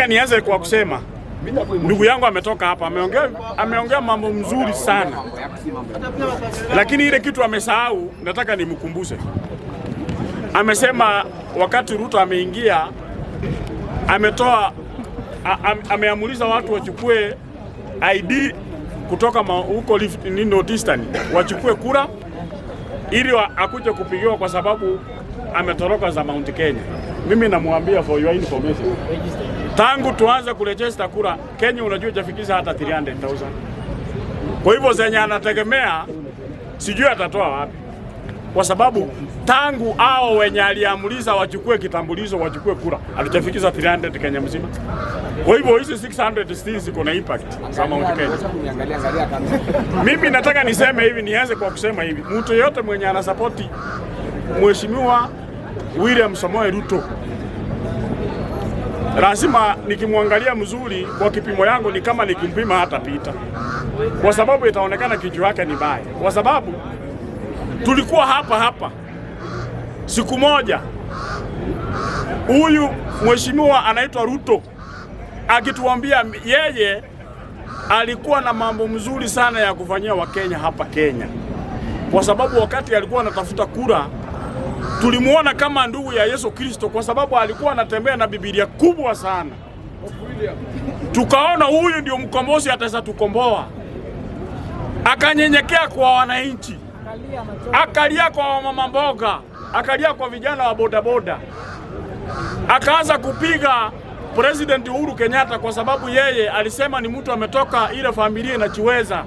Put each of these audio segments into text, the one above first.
Nianze kwa kusema ndugu yangu ametoka hapa, ameongea mambo mzuri sana, lakini ile kitu amesahau, nataka nimkumbushe. Amesema wakati Ruto ameingia, ameamuliza watu wachukue ID kutoka huko North Eastern, wachukue kura ili akuje kupigiwa kwa sababu ametoroka za Mount Kenya. Mimi namwambia for your information, tangu tuanze kuregister kura Kenya, unajua hajafikisha hata 300,000. Kwa hivyo zenye anategemea sijui atatoa wapi, kwa sababu tangu hao wenye aliamuliza wachukue kitambulisho wachukue kura hatujafikisha 300 Kenya mzima. Kwa hivyo hizi 600 still ziko na impact za Mount Kenya. Mimi nataka niseme hivi, nianze kwa kusema hivi, mtu yote mwenye anasapoti Mheshimiwa William Samoei Ruto, lazima nikimwangalia mzuri kwa kipimo yangu ni kama nikimpima hata pita, kwa sababu itaonekana kichwa yake ni baya. Kwa sababu tulikuwa hapa siku moja, huyu mheshimiwa anaitwa Ruto akituambia yeye alikuwa na mambo mzuri sana ya kufanyia Wakenya hapa Kenya, kwa sababu wakati alikuwa anatafuta kura tulimuona kama ndugu ya Yesu Kristo, kwa sababu alikuwa anatembea na Biblia kubwa sana. Tukaona huyu ndio mkombozi, ataweza tukomboa. Akanyenyekea kwa wananchi, akalia kwa mama mboga, akalia kwa vijana wa bodaboda, akaanza kupiga President Uhuru Kenyatta kwa sababu yeye alisema ni mtu ametoka ile familia inachiweza.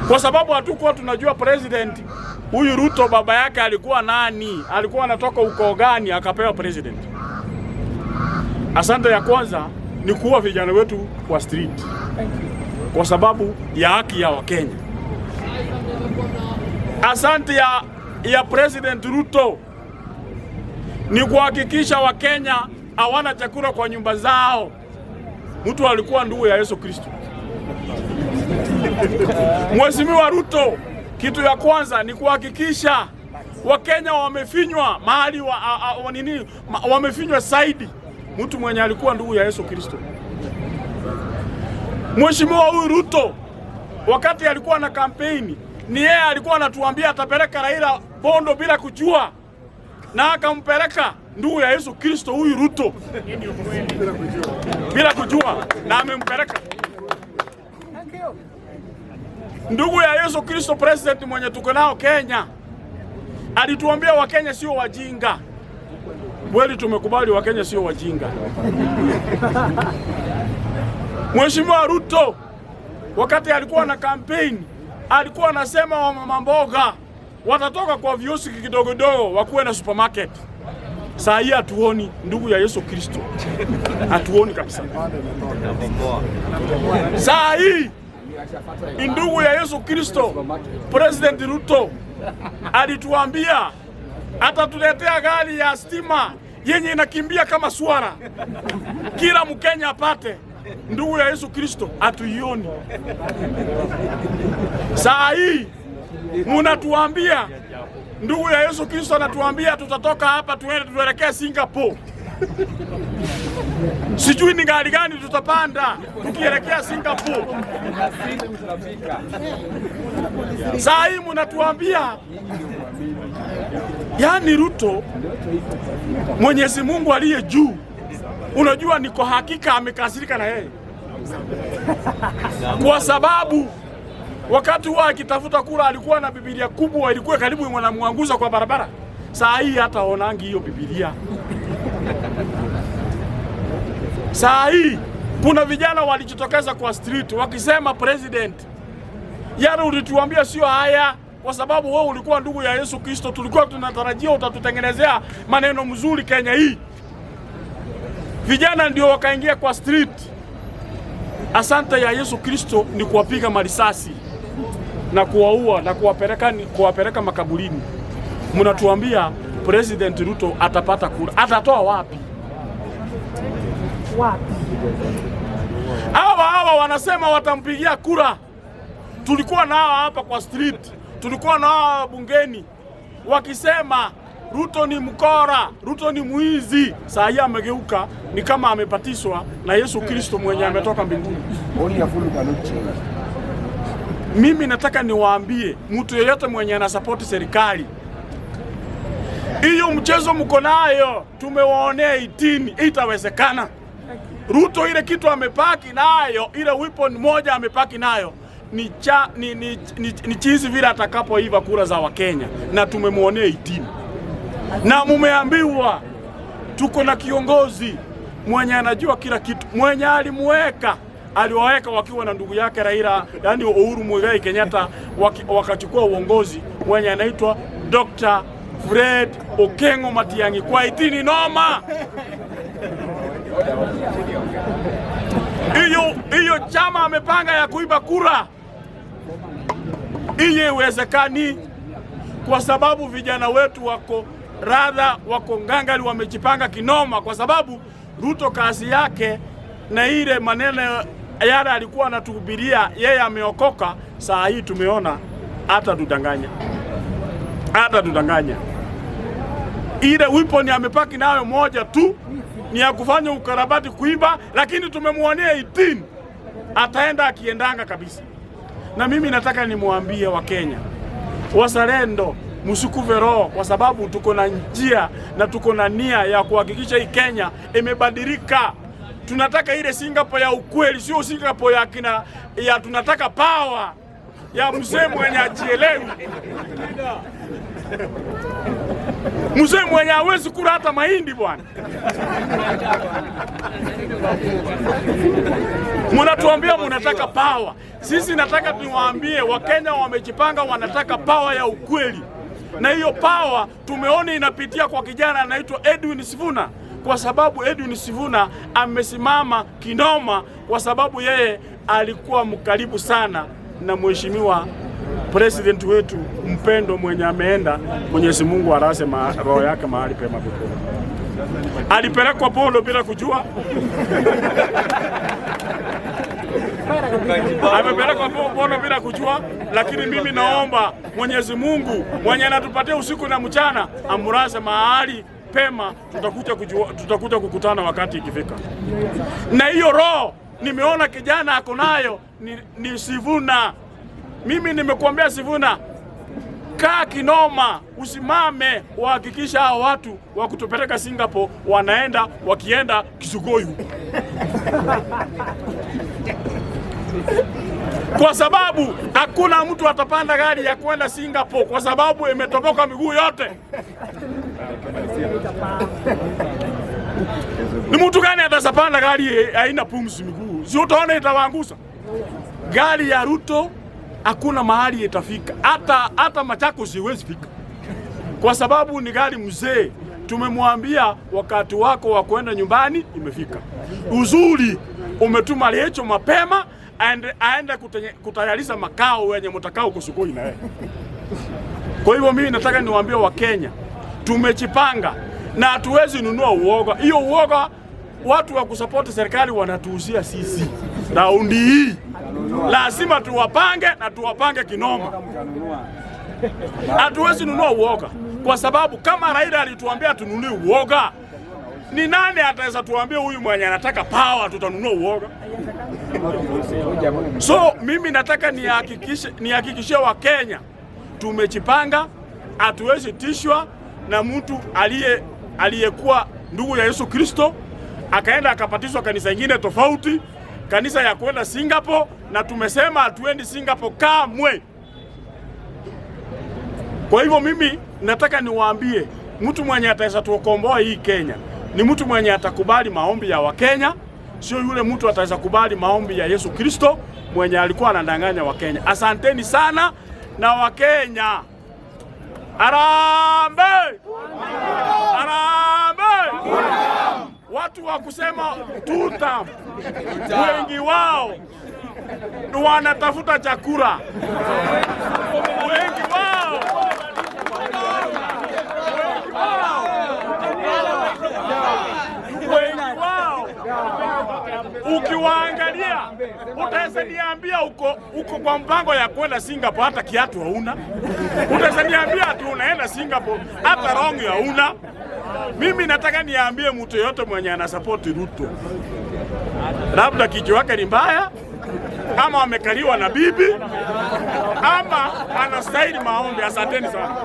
Kwa sababu hatukuwa tunajua president huyu Ruto baba yake alikuwa nani, alikuwa anatoka ukoo gani akapewa president. Asante ya kwanza ni kuwa vijana wetu kwa street kwa sababu ya haki ya Wakenya. Asante ya President Ruto ni kuhakikisha Wakenya hawana chakula kwa nyumba zao. Mtu alikuwa ndugu ya Yesu Kristo. Mheshimiwa Ruto, kitu ya kwanza ni kuhakikisha Wakenya wamefinywa mahali wamefinywa zaidi mtu mwenye alikuwa ndugu ya Yesu Kristo. Mheshimiwa huyu Ruto wakati alikuwa na kampeni, ni yeye alikuwa anatuambia atapeleka Raila Bondo bila kujua, na akampeleka ndugu ya Yesu Kristo huyu Ruto bila kujua, na amempeleka ndugu ya Yesu Kristo. President mwenye tuko nao Kenya alituambia Wakenya sio wajinga. Kweli tumekubali Wakenya sio wajinga. Mheshimiwa Ruto wakati alikuwa na kampeni alikuwa anasema wa mama mboga watatoka kwa vioski kidogo wakuwe na supermarket. Saa hii hatuoni ndugu ya Yesu Kristo, hatuoni kabisa. Saa hii ndugu ya Yesu Kristo President Ruto alituambia atatuletea gari ya stima yenye inakimbia kama swara, kila Mkenya apate. Ndugu ya Yesu Kristo hatuioni. Saa hii munatuambia, ndugu ya Yesu Kristo anatuambia tutatoka hapa tuelekea Singapore. Sijui ni gari gani tutapanda tukielekea Singapore. Saa hii munatuambia, yani Ruto, Mwenyezi Mungu aliye juu, unajua niko hakika amekasirika na yeye, kwa sababu wakati huo akitafuta kura alikuwa na Biblia kubwa, ilikuwa karibu inamwanguza kwa barabara. Saa hii hata onangi hiyo Biblia. Saa hii kuna vijana walijitokeza kwa street wakisema, president, yale ulituambia sio haya, kwa sababu wewe ulikuwa ndugu ya Yesu Kristo, tulikuwa tunatarajia utatutengenezea maneno mzuri Kenya hii. Vijana ndio wakaingia kwa street. Asante ya Yesu Kristo ni kuwapiga marisasi na kuwaua na kuwapeleka makaburini. Mnatuambia President Ruto atapata kura, atatoa wapi? Hawa wanasema watampigia kura. Tulikuwa nao hapa kwa street, tulikuwa nao bungeni wakisema Ruto ni mkora, Ruto ni mwizi. Saa hii amegeuka ni kama amepatiswa na Yesu Kristo mwenye ametoka mbinguni. Mimi nataka niwaambie mtu yeyote mwenye anasapoti serikali, hiyo mchezo mko nayo, tumewaonea 18, itawezekana. Ruto ile kitu amepaki nayo, ile weapon moja amepaki nayo ni chizi vile atakapoiva kura za Wakenya, na tumemuonea 18. Na mumeambiwa tuko na kiongozi mwenye anajua kila kitu, mwenye aliwaweka wakiwa na ndugu yake Raila, yani Uhuru Muigai Kenyatta, wakachukua uongozi, mwenye anaitwa Dr. Fred Okengo Matiang'i kwa 18 noma. Hiyo chama amepanga ya kuiba kura. Iye uwezekani kwa sababu vijana wetu wako ngangali, wamejipanga kinoma, kwa sababu Ruto kazi yake na ile maneno yale alikuwa anatuhubiria yeye ameokoka. Saa hii tumeona hata tudanganya. Ile weapon amepaki nayo moja tu ni ya kufanya ukarabati, kuiba, lakini tumemuonea 18. Ataenda akiendanga kabisa. Na mimi nataka nimwambie Wakenya, wazalendo, msukuve roho, kwa sababu tuko na njia na tuko na nia ya kuhakikisha hii Kenya imebadilika. Tunataka ile Singapore ya ukweli, sio Singapore ya tunataka power ya mzee mwenye ajielewi. Mzee mwenye hawezi kula hata mahindi bwana. Munatuambia munataka power. Sisi nataka tuwaambie Wakenya wamejipanga, wanataka power ya ukweli. Na hiyo power tumeona inapitia kwa kijana anaitwa Edwin Sifuna, kwa sababu Edwin Sifuna amesimama kinoma, kwa sababu yeye alikuwa mkaribu sana na mheshimiwa president wetu mpendo mwenye ameenda. Mwenyezi Mungu arase roho yake mahali pema peponi. Alipelekwa Bondo bila kujua. Amepelekwa Bondo bila kujua, lakini mimi naomba Mwenyezi Mungu mwenye anatupatia usiku na mchana amurase mahali pema, tutakuja kukutana wakati ikifika. Na hiyo roho nimeona kijana ako nayo ni Sifuna. Mimi nimekuambia Sifuna, kaa kinoma, usimame, uhakikisha hao watu wa kutupeleka Singapore wakienda Kisugoyu. Kwa sababu hakuna mtu atapanda gari ya kwenda Singapore kwa sababu imetoboka miguu yote. Ni mtu gani atasapanda gari haina pumzi miguu? Si utaona itawaangusa. Gari ya Ruto hakuna mahali itafika. Hata Machakos siwezi fika. Kwa sababu ni gari mzee. Tumemwambia wakati wako wa kwenda nyumbani imefika. Uzuri umetuma Lecho mapema aende kutayarisha makao wenye mtakao kusukoi na yeye. Kwa hivyo mimi nataka niwaambie Wakenya, tumejipanga na hatuwezi nunua uoga. Hiyo uoga watu wa kusupport serikali wanatuuzia sisi. Raundi hii lazima tuwapange kinoma. Hatuwezi nunua uoga, kwa sababu kama Raila alituambia tununue uoga, ni nani ataweza tuambia huyu mwenye anataka power tutanunua uoga? So mimi nataka nihakikishie Wakenya tumejipanga, hatuwezi tishwa na mtu aliyekuwa ndugu ya Yesu Kristo akaenda akabatizwa kanisa ingine tofauti, kanisa ya kwenda Singapore, na tumesema hatuendi Singapore kamwe. Kwa hivyo mimi nataka niwaambie, mtu mwenye ataweza tuokomboa hii Kenya ni mtu mwenye atakubali maombi ya Wakenya, sio yule mtu ataweza kubali maombi ya Yesu Kristo mwenye alikuwa anadanganya Wakenya. Asanteni sana na Wakenya. Harambee! Harambee! Watu wa kusema tutam, wengi wao wanatafuta chakula. Wengi wao wengi wao ukiwaangalia utaweza niambia uko kwa mpango ya kwenda Singapore hata kiatu hauna. Utaweza niambia ati unaenda Singapore hata rongi hauna. Mimi nataka niambie mtu yote mwenye ana support Ruto, labda kichwa wake ni mbaya, ama amekaliwa na bibi, ama anastahili maombi. Asanteni sana.